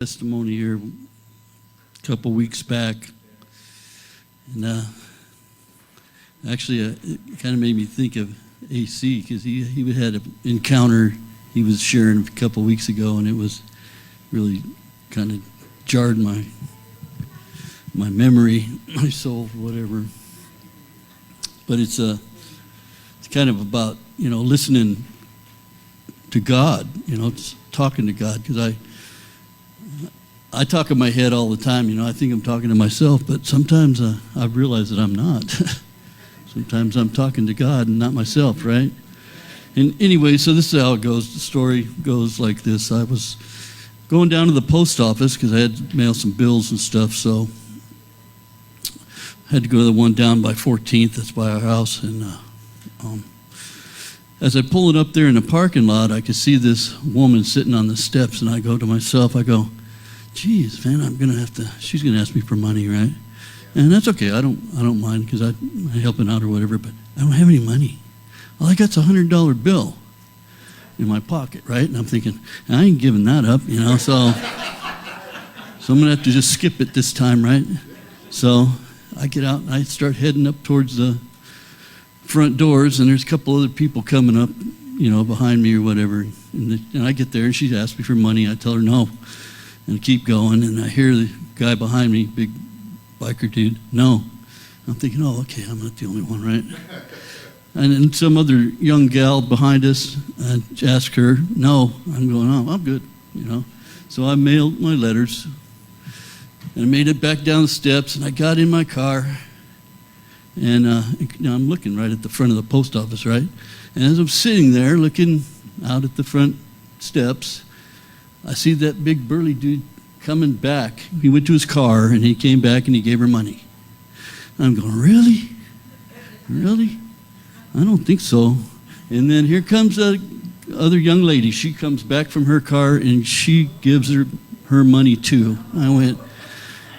Testimony here a couple weeks back, and actually it kind of made me think of AC, because he had an encounter he was sharing a couple weeks ago, and it was really kind of jarred my memory, my soul, whatever. But it's kind of about, listening to God, it's talking to God, because I talk in my head all the time. I think I'm talking to myself, but sometimes I realize that I'm not. Sometimes I'm talking to God and not myself, right? And anyway, so this is how it goes. The story goes like this. I was going down to the post office because I had to mail some bills and stuff, so I had to go to the one down by 14th. That's by our house. And as I pull it up there in the parking lot, I could see this woman sitting on the steps, and I go to myself, geez, man, she's gonna ask me for money, right? And that's okay. I don't mind, because I'm helping out or whatever. But I don't have any money. All I got's a $100 bill in my pocket, right? And I'm thinking, I ain't giving that up, So I'm gonna have to just skip it this time, right? So I get out and I start heading up towards the front doors, and there's a couple other people coming up, behind me or whatever. And I get there, and she asks me for money. I tell her no. And I keep going, and I hear the guy behind me, big biker dude, no. I'm thinking, okay, I'm not the only one, right? And then some other young gal behind us, I ask her, no. I'm going, I'm good, So I mailed my letters, and I made it back down the steps, and I got in my car, and I'm looking right at the front of the post office, right? And as I'm sitting there looking out at the front steps, I see that big burly dude coming back. He went to his car, and he came back, and he gave her money. And I'm going, really? Really? I don't think so. And then here comes the other young lady. She comes back from her car, and she gives her money too. I went,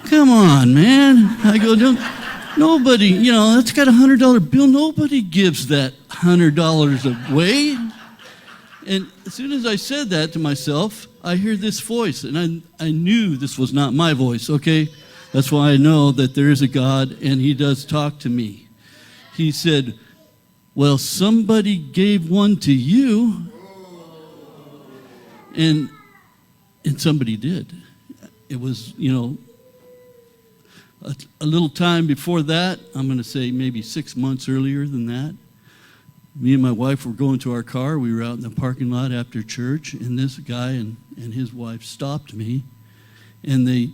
come on, man. I go, nobody, that's got a $100 bill. Nobody gives that $100 away. And as soon as I said that to myself, I hear this voice, and I knew this was not my voice, okay? That's why I know that there is a God, and he does talk to me. He said, well, somebody gave one to you, and somebody did. It was, a little time before that. I'm going to say maybe 6 months earlier than that. Me and my wife were going to our car. We were out in the parking lot after church, and this guy and his wife stopped me, and they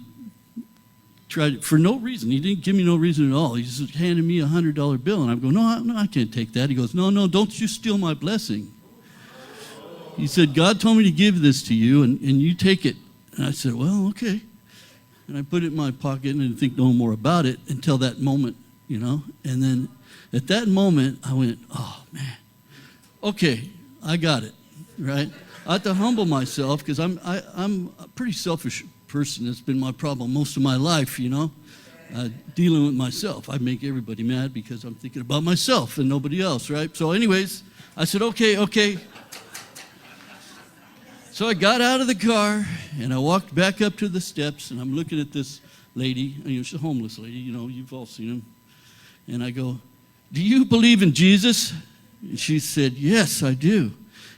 tried, for no reason. He didn't give me no reason at all. He just handed me a $100 bill, and I'm going, no, I can't take that. He goes, no, don't you steal my blessing. He said, God told me to give this to you, and you take it. And I said, well, okay. And I put it in my pocket and didn't think no more about it until that moment, And then at that moment, I went, oh, man, okay, I got it, right? I have to humble myself, because I'm a pretty selfish person. That's been my problem most of my life, dealing with myself. I make everybody mad because I'm thinking about myself and nobody else, right? So anyways, I said, okay. So I got out of the car, and I walked back up to the steps, and I'm looking at this lady. She's a homeless lady, you've all seen them. And I go, do you believe in Jesus? And she said, yes, I do.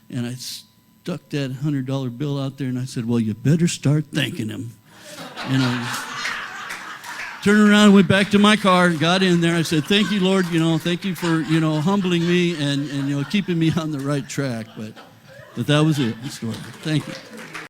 And I stuck that $100 bill out there, and I said, well, you better start thanking him. And I turned around and went back to my car, got in there. I said, thank you, Lord, thank you for, humbling me and keeping me on the right track. But that was it, the story. Thank you.